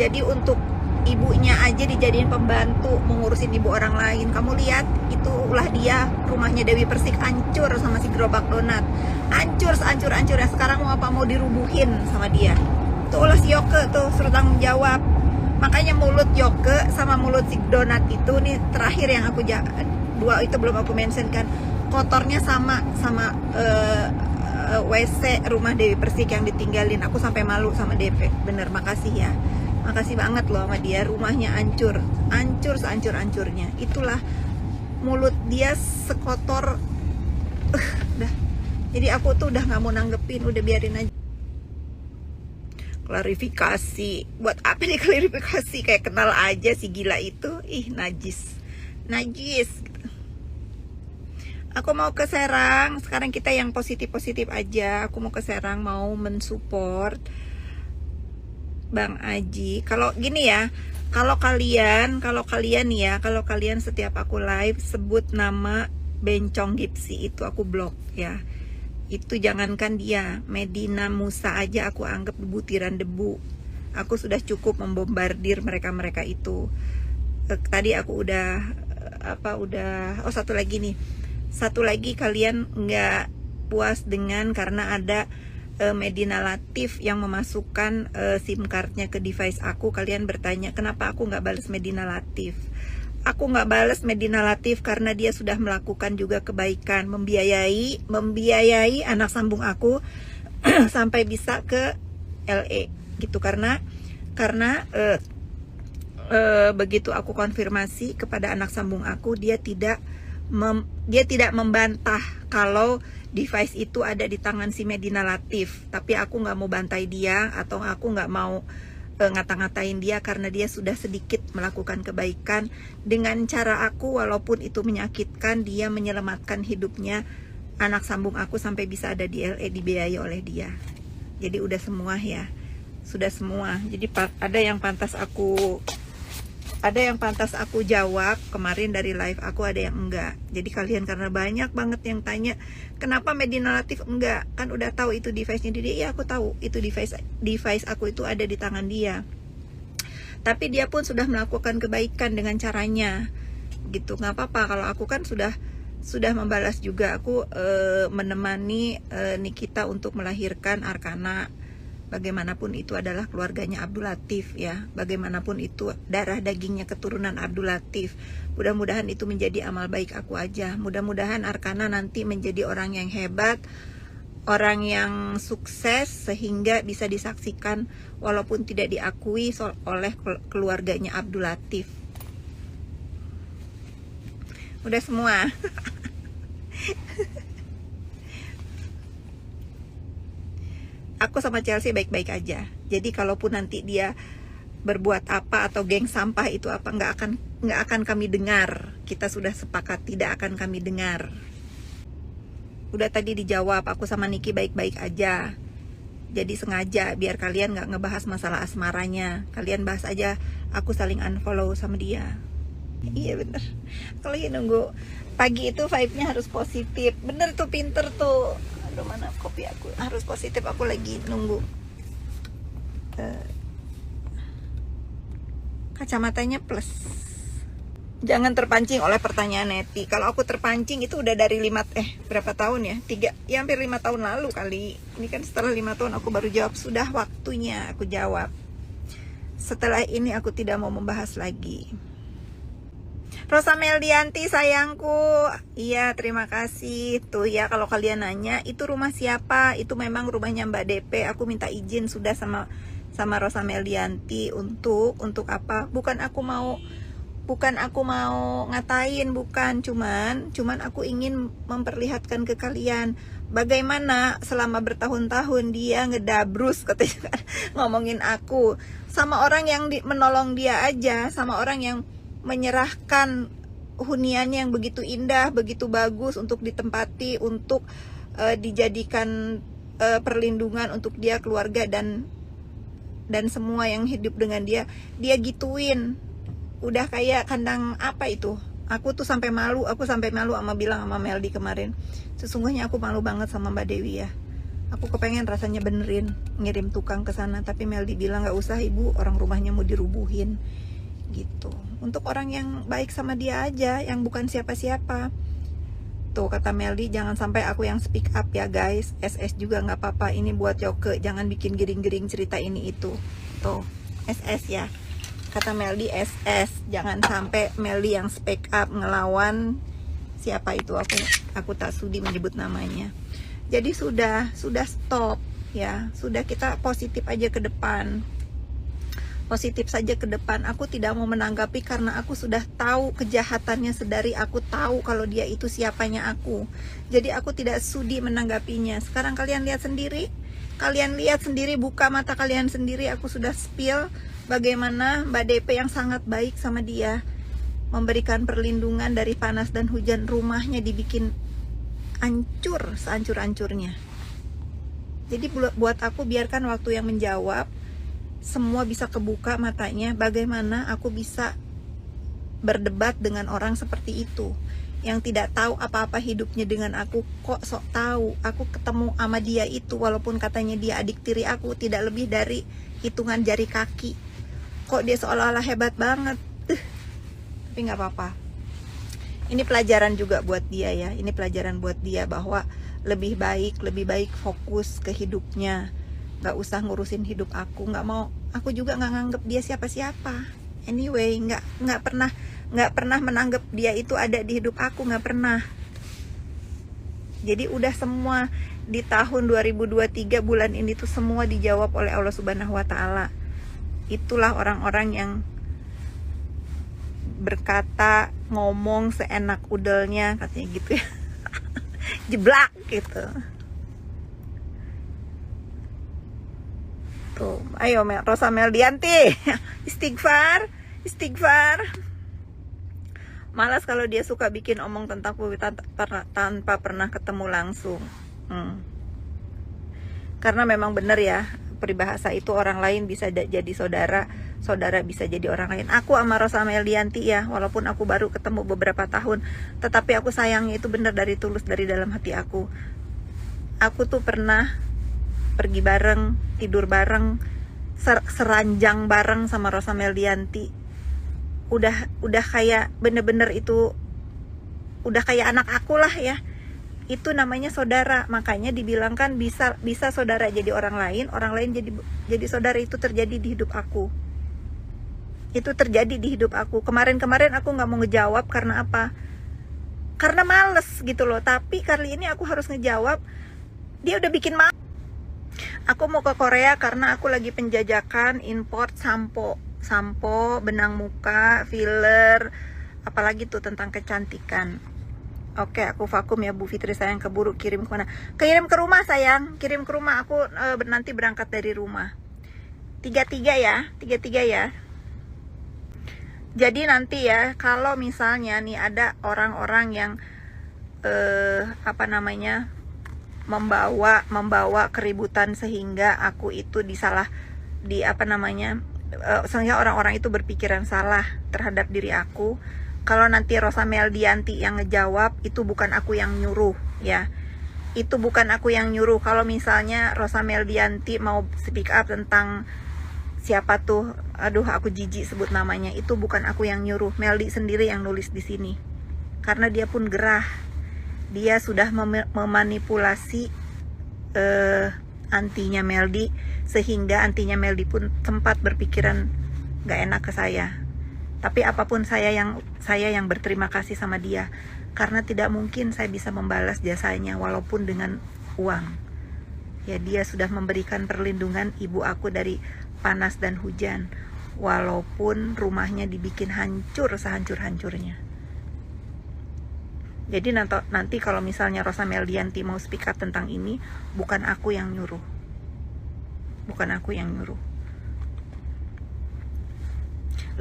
Jadi untuk ibunya aja dijadiin pembantu mengurusin ibu orang lain. Kamu lihat, itulah dia, rumahnya Dewi Persik hancur sama si gerobak donat. Hancur sehancur-hancurnya. Sekarang mau apa, mau dirubuhin sama dia. Tuh ulah si Yoke tuh suruh tanggung jawab. Makanya mulut Yoke sama mulut si donat itu nih terakhir yang aku dua itu belum aku mention kan, kotornya sama WC rumah Dewi Persik yang ditinggalin. Aku sampai malu sama DP. Bener, makasih ya. Makasih banget loh sama dia, rumahnya hancur sehancur-hancurnya. Itulah mulut dia sekotor. Dah. Jadi aku tuh udah nggak mau nanggepin, udah biarin aja. Klarifikasi, buat apa nih klarifikasi? Kayak kenal aja si gila itu. Ih, najis. Gitu. Aku mau ke Serang. Sekarang kita yang positif-positif aja. Aku mau ke Serang, mau mensupport Bang Aji. Kalau gini ya, kalau kalian setiap aku live sebut nama Bencong Gipsy, itu aku blok ya. Itu jangankan dia, Medina Musa aja aku anggap butiran debu. Aku sudah cukup membombardir mereka itu. Tadi aku satu lagi kalian nggak puas dengan karena ada Medina Latif yang memasukkan SIM cardnya ke device aku. Kalian bertanya kenapa aku nggak balas Medina Latif. Aku nggak balas Medina Latif karena dia sudah melakukan juga kebaikan, membiayai anak sambung aku sampai bisa ke LA gitu. Karena begitu aku konfirmasi kepada anak sambung aku, dia tidak membantah kalau device itu ada di tangan si Medina Latif. Tapi aku nggak mau bantai dia, atau aku nggak mau ngata-ngatain dia karena dia sudah sedikit melakukan kebaikan dengan cara aku, walaupun itu menyakitkan. Dia menyelamatkan hidupnya anak sambung aku sampai bisa ada di LA, dibiayai oleh dia. Jadi udah semua ya, sudah semua. Jadi ada yang pantas aku jawab kemarin dari live aku, ada yang enggak. Jadi kalian, karena banyak banget yang tanya kenapa Medina Latif enggak, kan udah tahu itu device-nya dia. Iya, aku tahu itu device aku itu ada di tangan dia. Tapi dia pun sudah melakukan kebaikan dengan caranya gitu. Nggak apa-apa kalau aku kan sudah membalas juga. Aku menemani Nikita untuk melahirkan Arkana. Bagaimanapun itu adalah keluarganya Abdul Latif ya. Bagaimanapun itu darah dagingnya keturunan Abdul Latif. Mudah-mudahan itu menjadi amal baik aku aja. Mudah-mudahan Arkana nanti menjadi orang yang hebat, orang yang sukses, sehingga bisa disaksikan walaupun tidak diakui oleh keluarganya Abdul Latif. Udah semua. Aku sama Chelsea baik-baik aja. Jadi kalaupun nanti dia berbuat apa atau geng sampah itu apa, nggak akan kami dengar. Kita sudah sepakat tidak akan kami dengar. Udah tadi dijawab, aku sama Niki baik-baik aja. Jadi sengaja biar kalian nggak ngebahas masalah asmaranya. Kalian bahas aja aku saling unfollow sama dia. Iya bener. Kalau nunggu pagi itu vibe-nya harus positif. Bener tuh, pinter tuh. Aduh, mana kopi aku, harus positif. Aku lagi nunggu kacamatanya plus. Jangan terpancing oleh pertanyaan neti. Kalau aku terpancing itu udah dari berapa tahun ya, hampir 5 tahun lalu kali. Ini kan setelah 5 tahun aku baru jawab. Sudah waktunya aku jawab. Setelah ini aku tidak mau membahas lagi. Rosa Meldianti sayangku, iya terima kasih. Tuh ya, kalau kalian nanya itu rumah siapa, itu memang rumahnya Mbak DP. Aku minta izin sudah sama Rosa Meldianti untuk apa? Bukan aku mau ngatain, bukan, cuman aku ingin memperlihatkan ke kalian bagaimana selama bertahun-tahun dia ngedabrus katanya ngomongin aku sama orang yang menolong dia aja, sama orang yang menyerahkan huniannya yang begitu indah, begitu bagus untuk ditempati, untuk dijadikan perlindungan untuk dia, keluarga dan semua yang hidup dengan dia gituin. Udah kayak kandang apa itu. Aku sampai malu sama bilang sama Meldi kemarin. Sesungguhnya aku malu banget sama Mbak Dewi ya. Aku kepengen rasanya benerin, ngirim tukang ke sana, tapi Meldi bilang nggak usah ibu, orang rumahnya mau dirubuhin gitu. Untuk orang yang baik sama dia aja, yang bukan siapa-siapa. Tuh kata Meldi, jangan sampai aku yang speak up ya guys. SS juga nggak apa-apa, ini buat Yoke, jangan bikin gering-gering cerita ini itu. Tuh SS ya, kata Meldi SS, jangan sampai Meldi yang speak up ngelawan siapa itu, aku tak sudi menyebut namanya. Jadi sudah stop ya, sudah, kita positif aja ke depan, positif saja ke depan. Aku tidak mau menanggapi karena aku sudah tahu kejahatannya, sedari aku tahu kalau dia itu siapanya aku. Jadi aku tidak sudi menanggapinya. Sekarang kalian lihat sendiri, buka mata kalian sendiri. Aku sudah spill bagaimana Mbak DP yang sangat baik sama dia, memberikan perlindungan dari panas dan hujan, rumahnya dibikin hancur sehancur-hancurnya. Jadi buat aku, biarkan waktu yang menjawab. Semua bisa kebuka matanya. Bagaimana aku bisa berdebat dengan orang seperti itu, yang tidak tahu apa-apa hidupnya dengan aku, kok sok tahu. Aku ketemu sama dia itu, walaupun katanya dia adik tiri aku, tidak lebih dari hitungan jari kaki. Kok dia seolah-olah hebat banget. Tapi nggak apa-apa. Ini pelajaran juga buat dia ya. Ini pelajaran buat dia bahwa lebih baik fokus ke hidupnya. Gak usah ngurusin hidup aku. Gak mau, aku juga gak nganggep dia siapa-siapa. Anyway, gak pernah menanggap dia itu ada di hidup aku, gak pernah. Jadi udah semua di tahun 2023 bulan ini tuh semua dijawab oleh Allah Subhanahu wa Ta'ala. Itulah orang-orang yang berkata, ngomong seenak udelnya, katanya gitu ya. Jeblak gitu. Tuh, ayo Rosa Meldianti, istighfar. Malas kalau dia suka bikin omong tentang tanpa pernah ketemu langsung. Karena memang benar ya, peribahasa itu, orang lain bisa jadi saudara bisa jadi orang lain. Aku sama Rosa Meldianti ya, walaupun aku baru ketemu beberapa tahun, tetapi aku sayangnya itu benar dari tulus, dari dalam hati aku. Aku tuh pernah pergi bareng, tidur bareng, seranjang bareng sama Rosa Meldianti. Udah kayak bener-bener itu, udah kayak anak aku lah ya. Itu namanya saudara. Makanya dibilangkan bisa saudara jadi orang lain jadi saudara. Itu terjadi di hidup aku. Kemarin aku nggak mau ngejawab karena apa? Karena males gitu loh. Tapi kali ini aku harus ngejawab. Dia udah bikin malu. Aku mau ke Korea karena aku lagi penjajakan import sampo, benang muka, filler, apalagi tuh tentang kecantikan. Oke, aku vakum ya Bu Fitri sayang, keburu kirim kemana? Kirim ke rumah sayang, kirim ke rumah. Aku nanti berangkat dari rumah. 33 ya. Jadi nanti ya, kalau misalnya nih ada orang-orang yang membawa keributan sehingga aku itu sehingga orang-orang itu berpikiran salah terhadap diri aku. Kalau nanti Rosa Meldianti yang ngejawab, itu bukan aku yang nyuruh ya. Itu bukan aku yang nyuruh. Kalau misalnya Rosa Meldianti mau speak up tentang siapa tuh, aduh aku jijik sebut namanya, itu bukan aku yang nyuruh. Meldi sendiri yang nulis di sini. Karena dia pun gerah. Dia sudah memanipulasi antinya Meldi, sehingga antinya Meldi pun sempat berpikiran gak enak ke saya. Tapi apapun saya yang berterima kasih sama dia, karena tidak mungkin saya bisa membalas jasanya walaupun dengan uang. Ya, dia sudah memberikan perlindungan ibu aku dari panas dan hujan, walaupun rumahnya dibikin hancur sehancur-hancurnya. Jadi nanti kalau misalnya Rosa Meldianti mau speak up tentang ini, bukan aku yang nyuruh.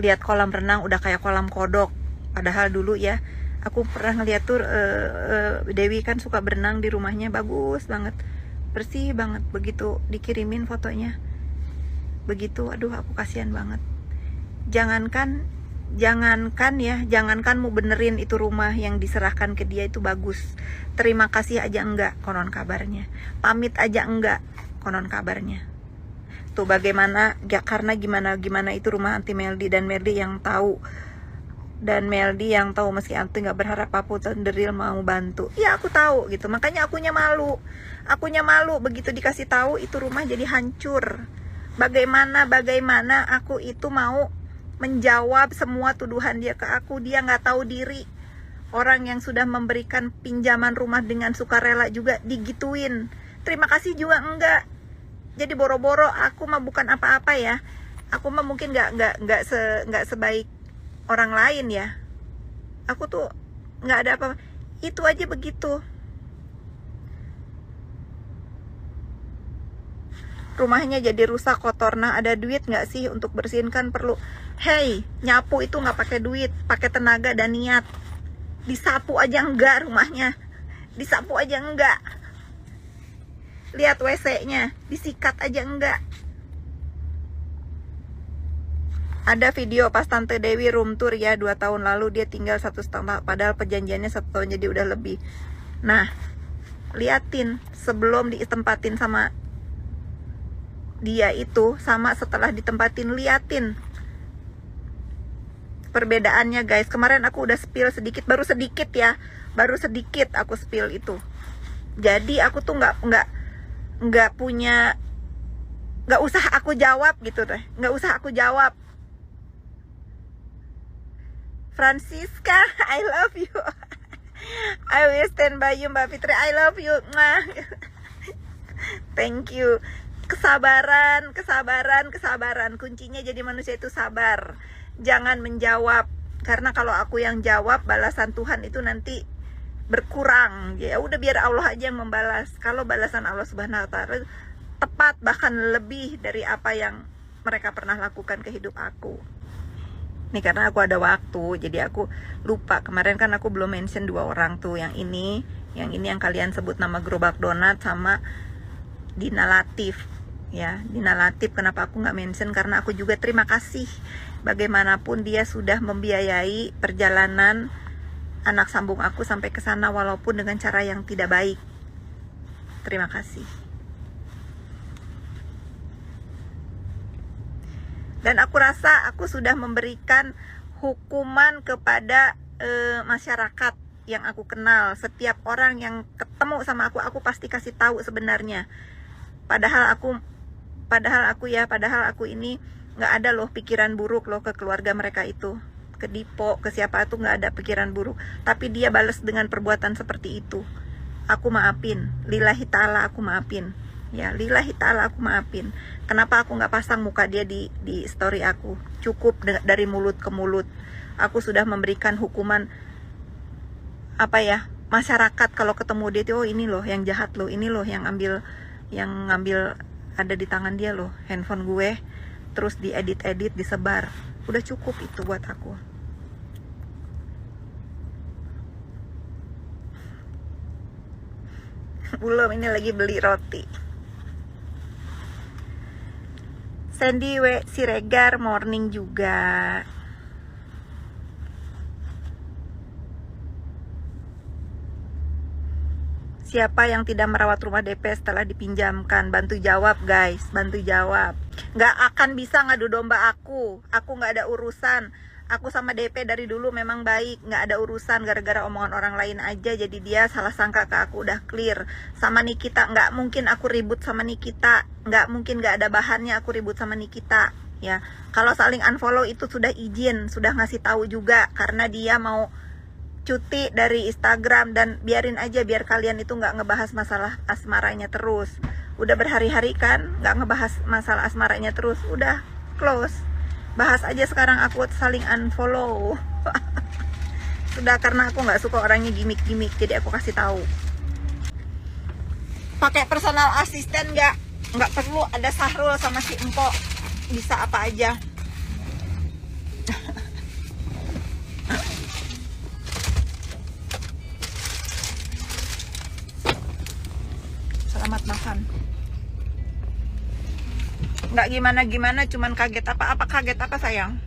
Lihat kolam renang udah kayak kolam kodok. Padahal dulu ya, aku pernah ngeliat tuh Dewi kan suka berenang di rumahnya, bagus banget, bersih banget. Begitu dikirimin fotonya, begitu, aduh aku kasihan banget. Jangankan jangankan mau benerin itu rumah yang diserahkan ke dia itu bagus, terima kasih aja enggak konon kabarnya, pamit aja enggak konon kabarnya. Tuh bagaimana, karena gimana itu rumah anti Meldi, dan Meldi yang tahu, meski anti nggak berharap apa Underreal mau bantu. Ya aku tahu gitu, makanya akunya malu begitu dikasih tahu itu rumah jadi hancur. Bagaimana aku itu mau menjawab semua tuduhan dia ke aku. Dia nggak tahu diri, orang yang sudah memberikan pinjaman rumah dengan sukarela juga digituin, terima kasih juga enggak. Jadi boro-boro aku mah bukan apa-apa ya, aku mah mungkin nggak sebaik orang lain ya, aku tuh nggak ada apa, itu aja begitu. Rumahnya jadi rusak, kotor. Nah, ada duit nggak sih untuk bersihin? Kan perlu. Hey, nyapu itu nggak pakai duit, pakai tenaga dan niat. Disapu aja enggak rumahnya, disapu aja enggak. Lihat WC-nya, disikat aja enggak. Ada video pas Tante Dewi room tour ya 2 tahun lalu, dia tinggal 1,5, padahal perjanjiannya 1 tahun, jadi udah lebih. Nah, liatin sebelum ditempatin sama dia itu sama setelah ditempatin, liatin perbedaannya guys. Kemarin aku udah spill sedikit, baru sedikit aku spill itu. Jadi aku tuh nggak usah aku jawab gitu deh, nggak usah aku jawab. Francisca, I love you. I will stand by you, Mbak Fitri. I love you. Thank you. Kesabaran. Kuncinya jadi manusia itu sabar. Jangan menjawab, karena kalau aku yang jawab, balasan Tuhan itu nanti berkurang. Ya udah, biar Allah aja yang membalas. Kalau balasan Allah Subhanahu wa taala tepat, bahkan lebih dari apa yang mereka pernah lakukan ke hidup aku. Nih karena aku ada waktu, jadi aku lupa. Kemarin kan aku belum mention 2 orang tuh, yang ini yang kalian sebut nama Gerobak Donat sama Dina Latif. Ya, Dina Latif kenapa aku nggak mention? Karena aku juga terima kasih. Bagaimanapun dia sudah membiayai perjalanan anak sambung aku sampai ke sana, walaupun dengan cara yang tidak baik. Terima kasih. Dan aku rasa aku sudah memberikan hukuman kepada masyarakat yang aku kenal. Setiap orang yang ketemu sama aku pasti kasih tahu sebenarnya. Padahal aku ini nggak ada loh pikiran buruk loh ke keluarga mereka itu, ke Dipo, ke siapa tuh nggak ada pikiran buruk. Tapi dia balas dengan perbuatan seperti itu. Aku maafin, lillahi ta'ala aku maafin. Ya, lillahi ta'ala aku maafin. Kenapa aku nggak pasang muka dia di story aku? Cukup dari mulut ke mulut. Aku sudah memberikan hukuman masyarakat kalau ketemu dia tuh, oh ini loh yang jahat loh, ini loh yang ngambil ada di tangan dia loh handphone gue, terus diedit disebar. Udah cukup itu buat aku. Belum, ini lagi beli roti. Sandy Siregar morning juga. Siapa yang tidak merawat rumah DP setelah dipinjamkan? Bantu jawab guys, bantu jawab. Nggak akan bisa ngadu domba aku nggak ada urusan. Aku sama DP dari dulu memang baik, nggak ada urusan. Gara-gara omongan orang lain aja jadi dia salah sangka ke aku, udah clear. Sama Nikita, nggak mungkin aku ribut sama Nikita, nggak mungkin, nggak ada bahannya aku ribut sama Nikita. Ya, kalau saling unfollow itu sudah izin, sudah ngasih tahu juga, karena dia mau cuti dari Instagram. Dan biarin aja, biar kalian itu nggak ngebahas masalah asmaranya terus. Udah berhari-hari kan nggak ngebahas masalah asmaranya terus, udah close. Bahas aja sekarang, aku saling unfollow. Sudah, karena aku nggak suka orangnya gimmick-gimmick, jadi aku kasih tahu. Pakai personal assistant nggak perlu ada Sahrul sama si Empok, bisa apa aja. Selamat makan. Nggak gimana-gimana, cuman kaget. Apa kaget apa sayang?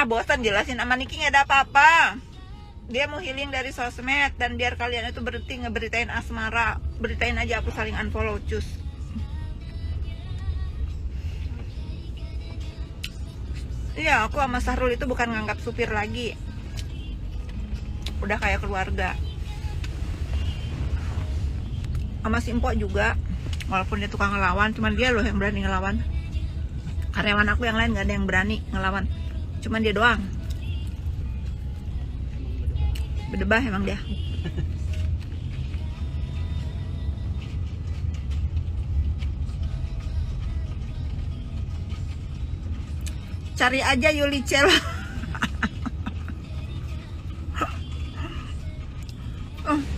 Bosan jelasin sama Niki, nggak ada apa-apa. Dia mau healing dari sosmed, dan biar kalian itu berhenti ngeberitain asmara. Beritain aja aku saling unfollow, cus. Iya, aku sama Sahrul itu bukan nganggap supir lagi. Udah kayak keluarga. Sama si Empok juga, walaupun dia tukang ngelawan, cuman dia loh yang berani ngelawan. Karyawan aku yang lain gak ada yang berani ngelawan, cuman dia doang. Berdebah emang dia. Cari aja Yuli Cel.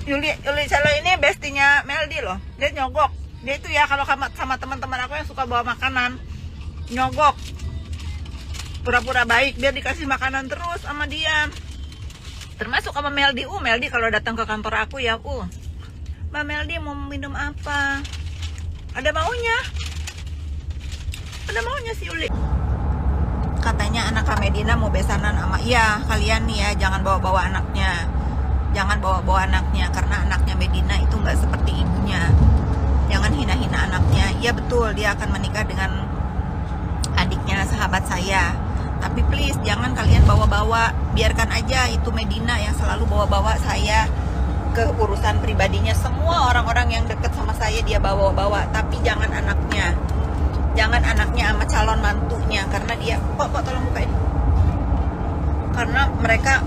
Yuli Celo ini bestinya Meldi loh. Dia nyogok. Dia itu ya kalau sama teman-teman aku yang suka bawa makanan, nyogok. Pura-pura baik, dia dikasih makanan terus sama dia. Termasuk sama Meldi. Meldi kalau datang ke kantor aku ya, Mbak Meldi mau minum apa? Ada maunya. Ada maunya si Yuli. Katanya anak Kak Medina mau besanan sama, iya kalian nih ya, jangan bawa-bawa anaknya. Jangan bawa-bawa anaknya, karena anaknya Medina itu nggak seperti ibunya. Jangan hina-hina anaknya. Iya betul, dia akan menikah dengan adiknya sahabat saya. Tapi please jangan kalian bawa-bawa. Biarkan aja itu Medina yang selalu bawa-bawa saya ke urusan pribadinya. Semua orang-orang yang deket sama saya dia bawa-bawa. Tapi jangan anaknya. Jangan anaknya sama calon mantunya, karena dia, Pok tolong bukain. Karena mereka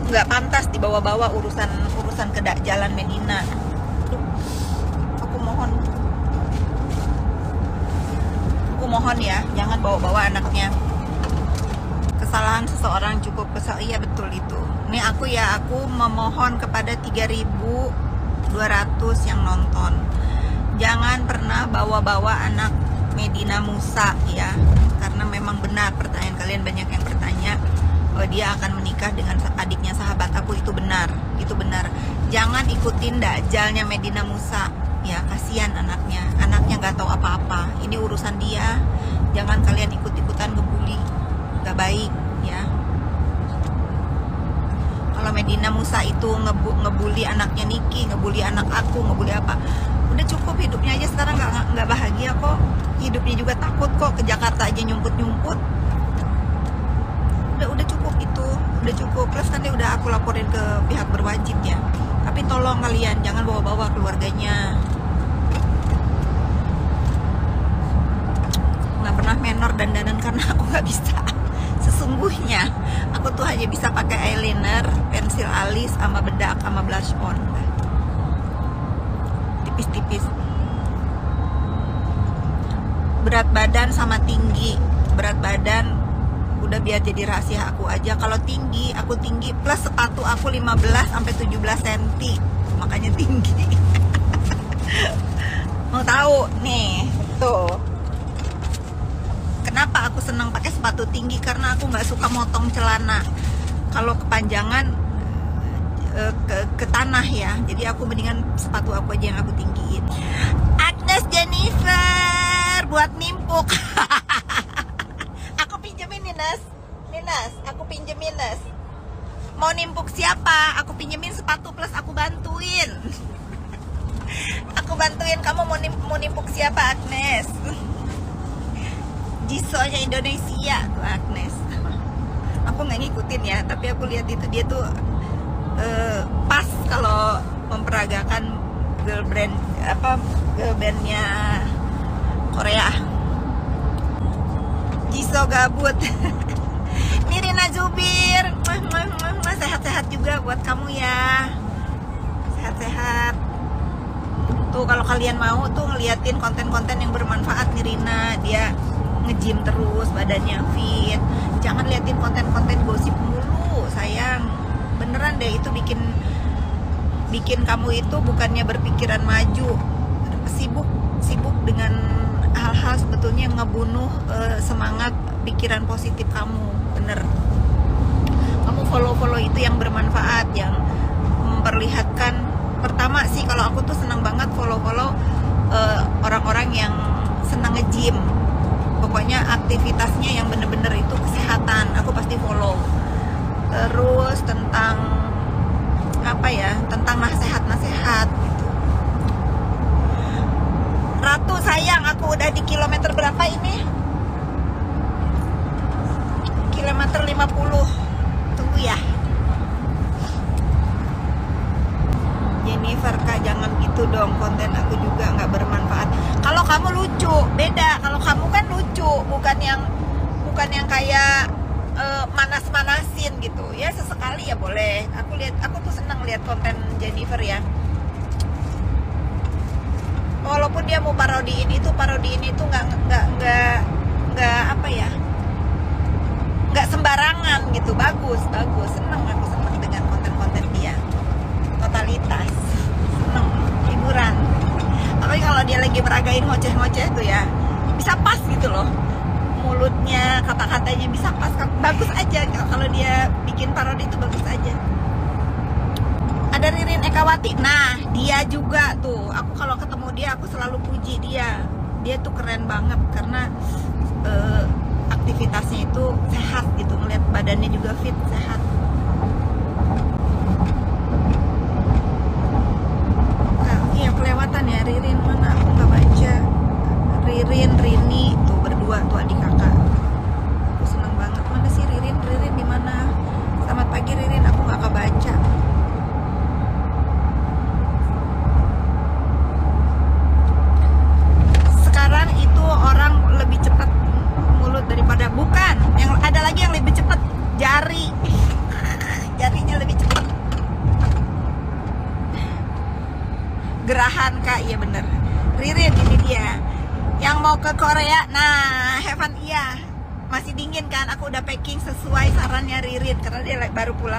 nggak pantas dibawa-bawa urusan jalan Medina. Aku mohon ya, jangan bawa-bawa anaknya. Kesalahan seseorang cukup besar, iya betul itu. Ini aku memohon kepada 3.200 yang nonton, jangan pernah bawa-bawa anak Medina Musa ya, karena memang benar pertanyaan kalian, banyak yang bertanya bahwa dia akan menikah dengan adiknya sahabat aku. Itu benar. Jangan ikutin dajalnya Medina Musa ya, kasihan anaknya nggak tahu apa-apa. Ini urusan dia, jangan kalian ikut-ikutan ngebully, nggak baik ya. Kalau Medina Musa itu ngebully anaknya Niki, ngebully anak aku, ngebully apa, udah cukup hidupnya aja sekarang nggak bahagia kok. Hidupnya juga takut kok, ke Jakarta aja nyumput-nyumput. Udah cukup itu, udah cukup. Plus kan dia udah aku laporin ke pihak berwajib ya. Tapi tolong kalian jangan bawa-bawa keluarganya. Nggak pernah menor dandanan karena aku nggak bisa. Sesungguhnya aku tuh hanya bisa pakai eyeliner, pensil alis, sama bedak, sama blush on. Tipis-tipis. Berat badan sama tinggi. Berat badan udah biar jadi rahasia aku aja. Kalau tinggi, aku tinggi plus sepatu aku 15-17 cm. Makanya tinggi. Mau tahu nih, tuh. Kenapa aku senang pakai sepatu tinggi? Karena aku nggak suka motong celana. Kalau kepanjangan ke tanah ya. Jadi aku mendingan sepatu aku aja yang aku tinggiin. Agnes Jennifer buat nimpuk. Aku pinjemin Ninas, aku pinjemin Nes. Mau nimpuk siapa? Aku pinjemin sepatu plus aku bantuin. Aku bantuin kamu mau nimpuk siapa Agnes? Jisonya Indonesia tuh Agnes. Aku nggak ngikutin ya, tapi aku lihat itu dia tuh pas kalau memperagakan girl bandnya Korea. Jisoo gabut. Nirina Zubir, sehat-sehat juga buat kamu ya, sehat-sehat. Tuh kalau kalian mau tuh ngeliatin konten-konten yang bermanfaat Nirina, dia nge-gym terus, badannya fit. Jangan liatin konten-konten gosip mulu sayang, beneran deh itu bikin kamu itu bukannya berpikiran maju, sibuk dengan hal-hal sebetulnya yang ngebunuh semangat pikiran positif kamu. Bener, kamu follow itu yang bermanfaat, yang memperlihatkan. Pertama sih kalau aku tuh senang banget follow orang-orang yang senang nge-gym. Pokoknya pokoknya aktivitasnya yang bener-bener itu kesehatan aku pasti follow. Terus tentang apa ya, tentang nasihat gitu. Ratu sayang, aku udah di kilometer berapa ini? Kilometer 50. Tunggu ya. Jennifer, Kak, jangan gitu dong, konten aku juga nggak bermanfaat. Kalau kamu lucu, beda. Kalau kamu kan lucu, bukan yang kayak manas-manasin gitu. Ya sesekali ya boleh. Aku tuh senang lihat konten Jennifer ya. Walaupun dia mau parodiin itu nggak apa ya, nggak sembarangan gitu. Bagus, seneng aku dengan konten dia. Totalitas, seneng, hiburan. Apalagi kalau dia lagi meragain ngoceh-ngoceh tuh ya, bisa pas gitu loh, mulutnya, kata-katanya bisa pas, bagus aja. Kalau dia bikin parodi itu bagus aja. Ada Ririn Ekawati, nah dia juga tuh, aku kalau ketemu dia aku selalu puji dia tuh keren banget karena aktivitasnya itu sehat gitu, ngeliat badannya juga fit, sehat. Kelewatan ya, Ririn mana, aku nggak baca. Rini tuh berdua tuh adik kakak, aku seneng banget. Mana sih Ririn di mana? Selamat pagi Ririn, aku nggak kebaca. Sekarang itu orang lebih cepat mulut daripada, bukan, yang ada lagi yang lebih cepat jarinya lebih cepat. Gerahan Kak, iya bener. Ririn ini dia yang mau ke Korea. Nah, Heaven, iya masih dingin kan, aku udah packing sesuai sarannya Ririn karena dia baru pulang.